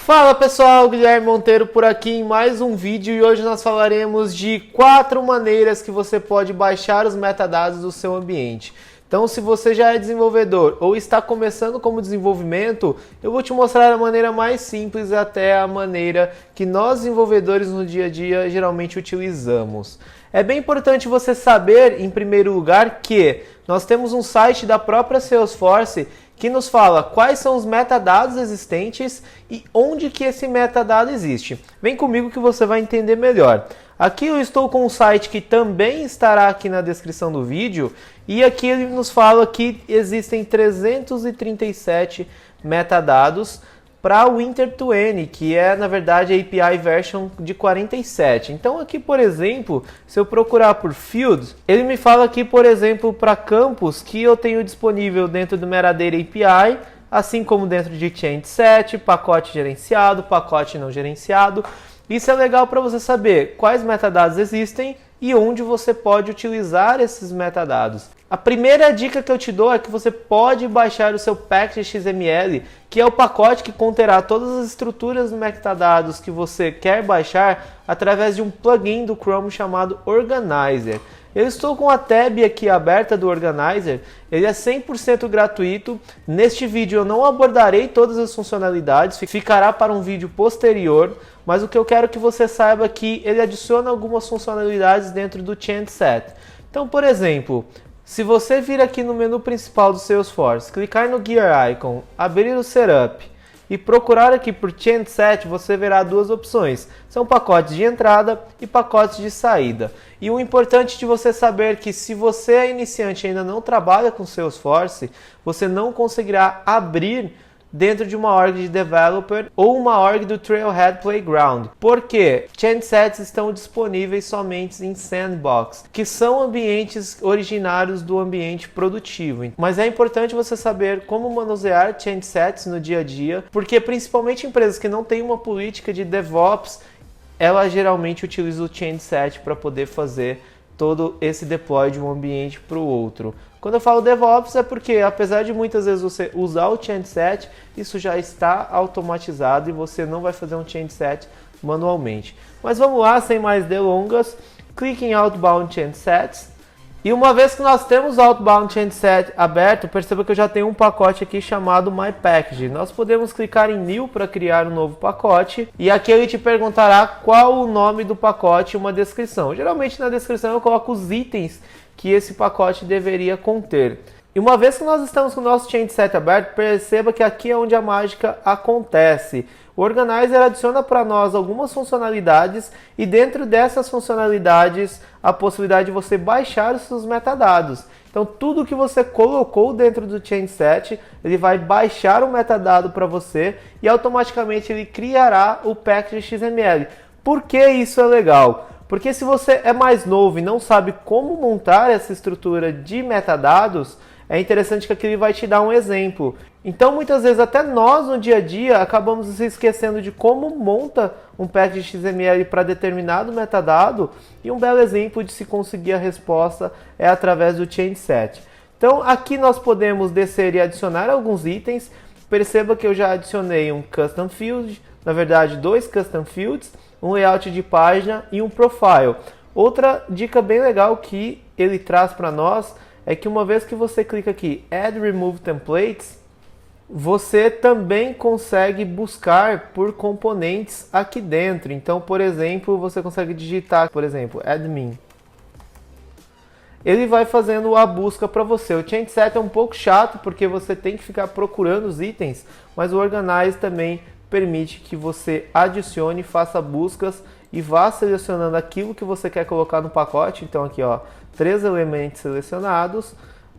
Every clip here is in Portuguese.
Fala pessoal, Guilherme Monteiro por aqui em mais um vídeo e hoje nós falaremos de 4 maneiras que você pode baixar os metadados do seu ambiente. Então, se você já é desenvolvedor ou está começando como desenvolvimento, eu vou te mostrar a maneira mais simples até a maneira que nós desenvolvedores no dia a dia geralmente utilizamos. É bem importante você saber, em primeiro lugar, que nós temos um site da própria Salesforce que nos fala quais são os metadados existentes e onde que esse metadado existe. Vem comigo que você vai entender melhor. Aqui eu estou com um site que também estará aqui na descrição do vídeo e aqui ele nos fala que existem 337 metadados para o Winter2N, que é na verdade a API version de 47. Então aqui, por exemplo, se eu procurar por field, ele me fala aqui, por exemplo, para campos que eu tenho disponível dentro do Metadata API, assim como dentro de Change7, pacote gerenciado, pacote não gerenciado. Isso é legal para você saber quais metadados existem e onde você pode utilizar esses metadados. A primeira dica que eu te dou é que você pode baixar o seu package.xml, que é o pacote que conterá todas as estruturas de metadados que você quer baixar através de um plugin do Chrome chamado Organizer. Eu estou com a tab aqui aberta do Organizer, ele é 100% gratuito. Neste vídeo eu não abordarei todas as funcionalidades, ficará para um vídeo posterior, mas o que eu quero que você saiba é que ele adiciona algumas funcionalidades dentro do Change7. Então, por exemplo, se você vir aqui no menu principal do Salesforce, clicar no Gear Icon, abrir o Setup e procurar aqui por Change7, você verá duas opções. São pacotes de entrada e pacotes de saída. E o importante de você saber que se você é iniciante e ainda não trabalha com Salesforce, você não conseguirá abrir dentro de uma org de developer ou uma org do Trailhead Playground. Porque Change7 estão disponíveis somente em Sandbox, que são ambientes originários do ambiente produtivo. Mas é importante você saber como manusear Change7 no dia a dia, porque principalmente empresas que não têm uma política de DevOps, ela geralmente utiliza o Change7 para poder fazer todo esse deploy de um ambiente para o outro. Quando eu falo DevOps é porque, apesar de muitas vezes você usar o Change7, isso já está automatizado e você não vai fazer um Change7 manualmente. Mas vamos lá, sem mais delongas, clique em Outbound Change7. E uma vez que nós temos o Outbound Change7 aberto, perceba que eu já tenho um pacote aqui chamado My Package. Nós podemos clicar em New para criar um novo pacote. E aqui ele te perguntará qual o nome do pacote e uma descrição. Geralmente na descrição eu coloco os itens que esse pacote deveria conter. E uma vez que nós estamos com o nosso Change7 aberto, perceba que aqui é onde a mágica acontece. O Organizer adiciona para nós algumas funcionalidades e dentro dessas funcionalidades a possibilidade de você baixar os seus metadados. Então tudo que você colocou dentro do Change7, ele vai baixar o metadado para você e automaticamente ele criará o package.xml. Por que isso é legal? Porque se você é mais novo e não sabe como montar essa estrutura de metadados, é interessante que aqui ele vai te dar um exemplo. Então, muitas vezes, até nós no dia a dia, acabamos se esquecendo de como monta um package.xml para determinado metadado, e um belo exemplo de se conseguir a resposta é através do Change7. Então, aqui nós podemos descer e adicionar alguns itens. Perceba que eu já adicionei um Custom Field, na verdade, 2 Custom Fields, um layout de página e um profile. Outra dica bem legal que ele traz para nós é que uma vez que você clica aqui Add Remove Templates, você também consegue buscar por componentes aqui dentro. Então, por exemplo, você consegue digitar, por exemplo, admin. Ele vai fazendo a busca para você. O Change7 é um pouco chato porque você tem que ficar procurando os itens, mas o Organize também permite que você adicione, faça buscas e vá selecionando aquilo que você quer colocar no pacote. Então aqui, ó, 3 elementos selecionados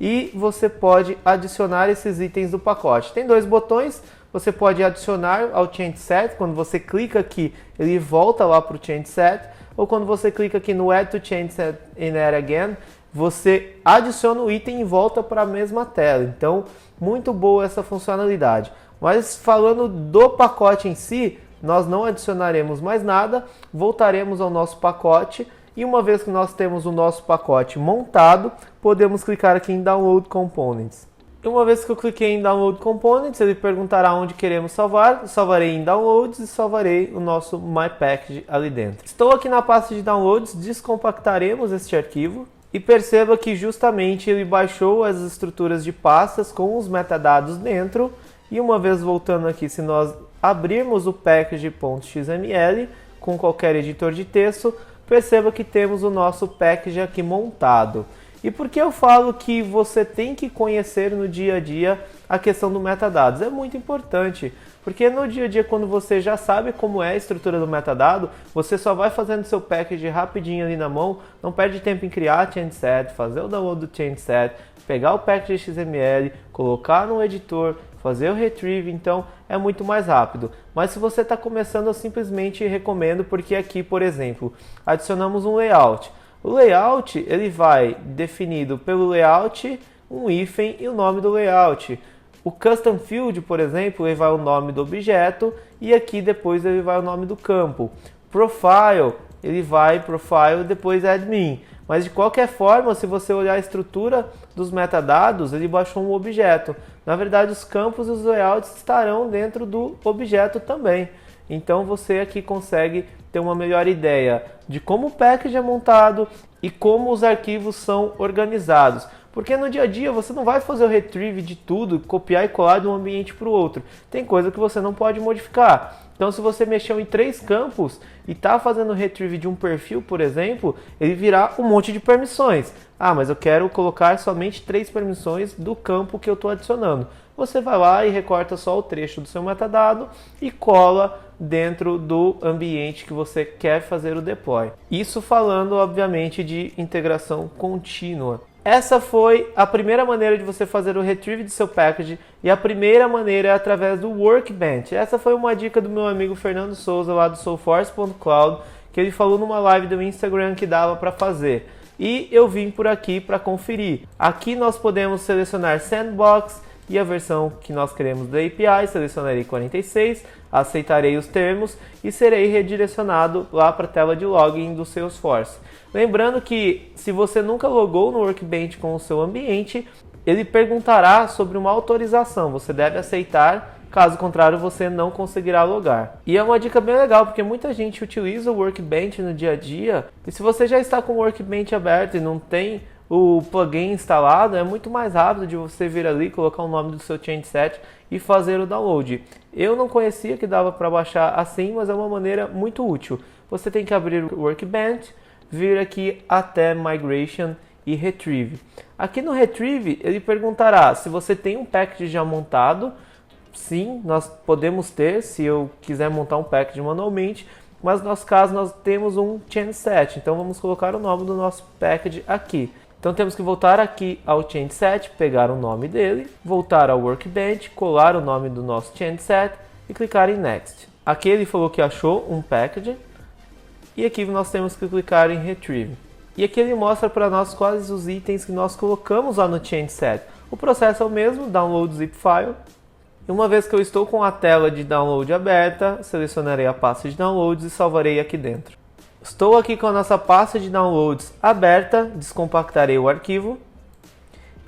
e você pode adicionar esses itens do pacote. Tem 2 botões, você pode adicionar ao Change7, quando você clica aqui, ele volta lá para o Change7, ou quando você clica aqui no Add to Change7 and Add Again, você adiciona o item e volta para a mesma tela. Então, muito boa essa funcionalidade. Mas falando do pacote em si, nós não adicionaremos mais nada, voltaremos ao nosso pacote e uma vez que nós temos o nosso pacote montado, podemos clicar aqui em Download Components. E uma vez que eu cliquei em Download Components, ele perguntará onde queremos salvar. Salvarei em Downloads e salvarei o nosso My Package ali dentro. Estou aqui na pasta de Downloads, descompactaremos este arquivo. E perceba que justamente ele baixou as estruturas de pastas com os metadados dentro. E uma vez voltando aqui, se nós abrirmos o package.xml com qualquer editor de texto, perceba que temos o nosso package aqui montado. E por que eu falo que você tem que conhecer no dia a dia a questão do metadados? É muito importante, porque no dia a dia, quando você já sabe como é a estrutura do metadado, você só vai fazendo seu package rapidinho ali na mão, não perde tempo em criar change set, fazer o download do change set, pegar o package XML, colocar no editor, fazer o retrieve, então é muito mais rápido. Mas se você está começando, eu simplesmente recomendo, porque aqui, por exemplo, adicionamos um layout. O layout, ele vai definido pelo layout, um hífen e o nome do layout. O custom field, por exemplo, ele vai o nome do objeto e aqui depois ele vai o nome do campo. Profile, ele vai profile e depois admin. Mas de qualquer forma, se você olhar a estrutura dos metadados, ele baixou um objeto. Na verdade, os campos e os layouts estarão dentro do objeto também. Então você aqui consegue ter uma melhor ideia de como o package é montado e como os arquivos são organizados. Porque no dia a dia você não vai fazer o retrieve de tudo, copiar e colar de um ambiente para o outro. Tem coisa que você não pode modificar. Então se você mexeu em 3 campos e está fazendo o retrieve de um perfil, por exemplo, ele virá um monte de permissões. Ah, mas eu quero colocar somente 3 permissões do campo que eu estou adicionando. Você vai lá e recorta só o trecho do seu metadado e cola dentro do ambiente que você quer fazer o deploy. Isso falando, obviamente, de integração contínua. Essa foi a primeira maneira de você fazer o retrieve de seu package e a primeira maneira é através do Workbench. Essa foi uma dica do meu amigo Fernando Souza lá do Soulforce.cloud, que ele falou numa live do Instagram que dava para fazer. E eu vim por aqui para conferir. Aqui nós podemos selecionar Sandbox e a versão que nós queremos da API, selecionarei 46, aceitarei os termos e serei redirecionado lá para a tela de login do Salesforce. Lembrando que se você nunca logou no Workbench com o seu ambiente, ele perguntará sobre uma autorização, você deve aceitar, caso contrário você não conseguirá logar. E é uma dica bem legal, porque muita gente utiliza o Workbench no dia a dia, e se você já está com o Workbench aberto e não tem o plugin instalado, é muito mais rápido de você vir ali, colocar o nome do seu change set e fazer o download. Eu não conhecia que dava para baixar assim, mas é uma maneira muito útil. Você tem que abrir o Workbench, vir aqui até Migration e Retrieve. Aqui no Retrieve, ele perguntará se você tem um package já montado. Sim, nós podemos ter, se eu quiser montar um package manualmente, mas no nosso caso nós temos um change set, então vamos colocar o nome do nosso package aqui. Então temos que voltar aqui ao change set, pegar o nome dele, voltar ao Workbench, colar o nome do nosso change set e clicar em Next. Aqui ele falou que achou um package e aqui nós temos que clicar em Retrieve. E aqui ele mostra para nós quais os itens que nós colocamos lá no change set. O processo é o mesmo, download zip file. E uma vez que eu estou com a tela de download aberta, selecionarei a pasta de downloads e salvarei aqui dentro. Estou aqui com a nossa pasta de downloads aberta, descompactarei o arquivo.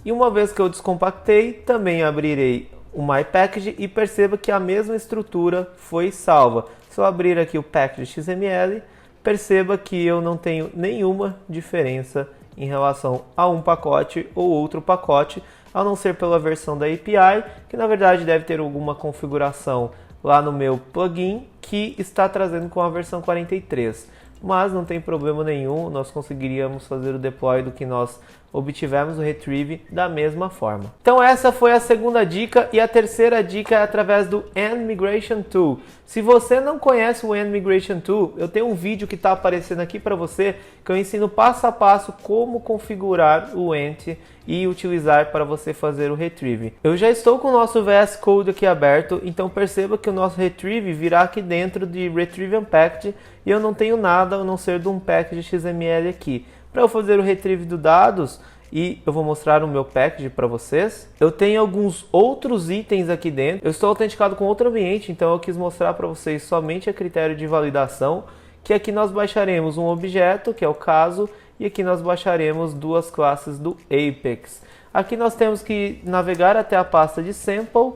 E uma vez que eu descompactei, também abrirei o My Package e perceba que a mesma estrutura foi salva. Se eu abrir aqui o Package XML, perceba que eu não tenho nenhuma diferença em relação a um pacote ou outro pacote, a não ser pela versão da API, que na verdade deve ter alguma configuração lá no meu plugin que está trazendo com a versão 43. Mas não tem problema nenhum, nós conseguiríamos fazer o deploy do que nós obtivemos o retrieve da mesma forma. Então essa foi a segunda dica e a terceira dica é através do End Migration Tool. Se você não conhece o End Migration Tool, eu tenho um vídeo que está aparecendo aqui para você que eu ensino passo a passo como configurar o End e utilizar para você fazer o retrieve. Eu já estou com o nosso VS Code aqui aberto, então perceba que o nosso retrieve virá aqui dentro de Retrieve Unpacked e eu não tenho nada a não ser de um package XML aqui. Para eu fazer o retrieve dos dados, e eu vou mostrar o meu package para vocês, eu tenho alguns outros itens aqui dentro. Eu estou autenticado com outro ambiente, então eu quis mostrar para vocês somente a critério de validação, que aqui nós baixaremos um objeto, que é o caso, e aqui nós baixaremos duas classes do Apex. Aqui nós temos que navegar até a pasta de sample,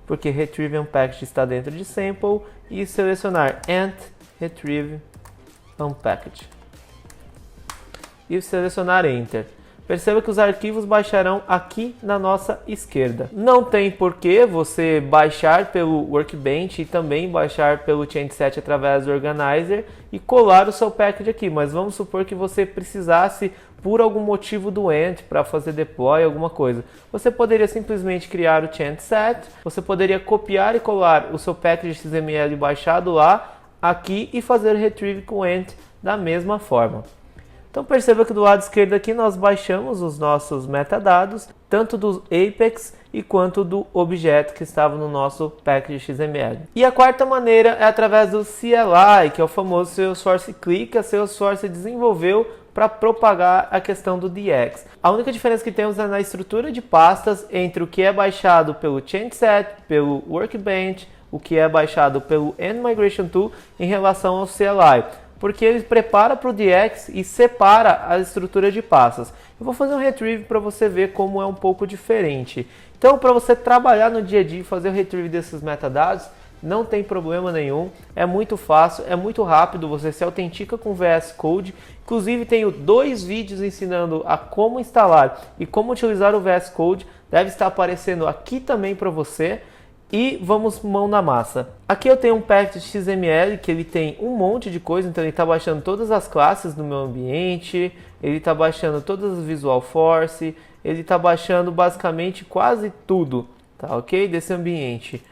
porque retrieve unpacked está dentro de sample, e selecionar ent retrieve unpacked. E selecionar enter. Perceba que os arquivos baixarão aqui na nossa esquerda. Não tem porquê você baixar pelo Workbench e também baixar pelo Changeset através do Organizer e colar o seu package aqui, mas vamos supor que você precisasse por algum motivo do Ent para fazer deploy, alguma coisa. Você poderia simplesmente criar o Changeset, você poderia copiar e colar o seu package XML baixado lá, aqui e fazer retrieve com Ent da mesma forma. Então perceba que do lado esquerdo aqui nós baixamos os nossos metadados, tanto do Apex e quanto do objeto que estava no nosso package XML. E a quarta maneira é através do CLI, que é o famoso Salesforce CLI, que a Salesforce desenvolveu para propagar a questão do DX. A única diferença que temos é na estrutura de pastas entre o que é baixado pelo Changeset, pelo Workbench, o que é baixado pelo End-Migration Tool em relação ao CLI. Porque ele prepara para o DX e separa a estrutura de pastas. Eu vou fazer um retrieve para você ver como é um pouco diferente. Então, para você trabalhar no dia a dia e fazer o retrieve desses metadados, não tem problema nenhum, é muito fácil, é muito rápido, você se autentica com o VS Code. Inclusive, tenho 2 vídeos ensinando a como instalar e como utilizar o VS Code, deve estar aparecendo aqui também para você. E vamos mão na massa. Aqui eu tenho um package XML que ele tem um monte de coisa, então ele está baixando todas as classes do meu ambiente, ele está baixando todas as Visual Force, ele está baixando basicamente quase tudo, tá ok? Desse ambiente.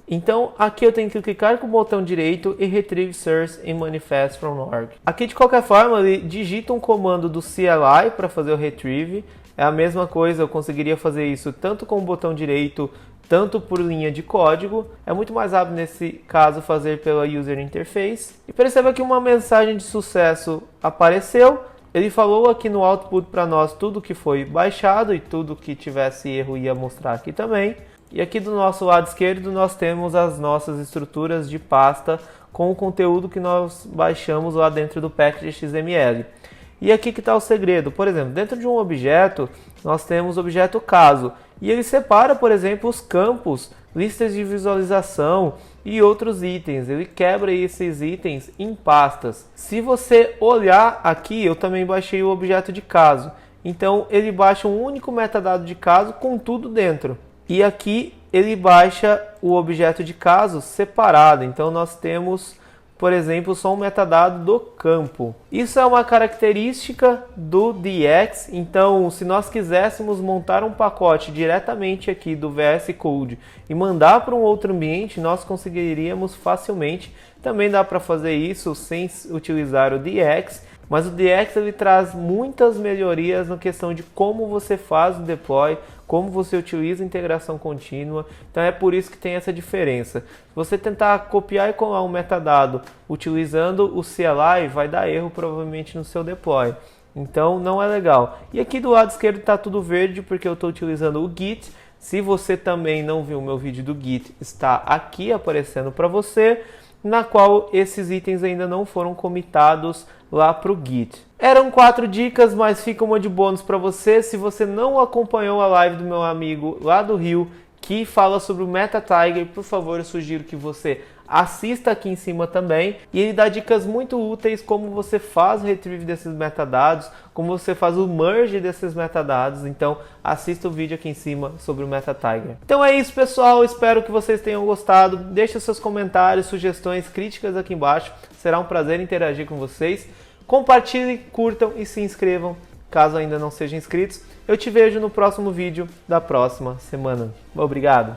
Então aqui eu tenho que clicar com o botão direito e retrieve source em manifest from org. Aqui de qualquer forma ele digita um comando do CLI para fazer o retrieve. É a mesma coisa, eu conseguiria fazer isso tanto com o botão direito, tanto por linha de código. É muito mais rápido nesse caso fazer pela User Interface. E perceba que uma mensagem de sucesso apareceu. Ele falou aqui no output para nós tudo que foi baixado e tudo que tivesse erro ia mostrar aqui também. E aqui do nosso lado esquerdo nós temos as nossas estruturas de pasta com o conteúdo que nós baixamos lá dentro do package XML. E aqui que está o segredo. Por exemplo, dentro de um objeto, nós temos o objeto caso. E ele separa, por exemplo, os campos, listas de visualização e outros itens. Ele quebra esses itens em pastas. Se você olhar aqui, eu também baixei o objeto de caso. Então, ele baixa um único metadado de caso com tudo dentro. E aqui, ele baixa o objeto de caso separado. Então, nós temos, por exemplo, só um metadado do campo. Isso é uma característica do DX, então se nós quiséssemos montar um pacote diretamente aqui do VS Code e mandar para um outro ambiente, nós conseguiríamos facilmente. Também dá para fazer isso sem utilizar o DX, mas o DX ele traz muitas melhorias na questão de como você faz o deploy, como você utiliza a integração contínua. Então é por isso que tem essa diferença. Se você tentar copiar e colar um metadado utilizando o CLI, vai dar erro provavelmente no seu deploy. Então não é legal. E aqui do lado esquerdo está tudo verde porque eu estou utilizando o Git. Se você também não viu o meu vídeo do Git, está aqui aparecendo para você, na qual esses itens ainda não foram comitados lá para o Git. Eram 4 dicas, mas fica uma de bônus para você. Se você não acompanhou a live do meu amigo lá do Rio, que fala sobre o MetaTiger, por favor, eu sugiro que você assista aqui em cima também. E ele dá dicas muito úteis como você faz o retrieve desses metadados, como você faz o merge desses metadados. Então assista o vídeo aqui em cima sobre o MetaTiger. Então é isso, pessoal, espero que vocês tenham gostado. Deixe seus comentários, sugestões, críticas aqui embaixo, será um prazer interagir com vocês. Compartilhem, curtam e se inscrevam caso ainda não sejam inscritos. Eu te vejo no próximo vídeo da próxima semana. Obrigado!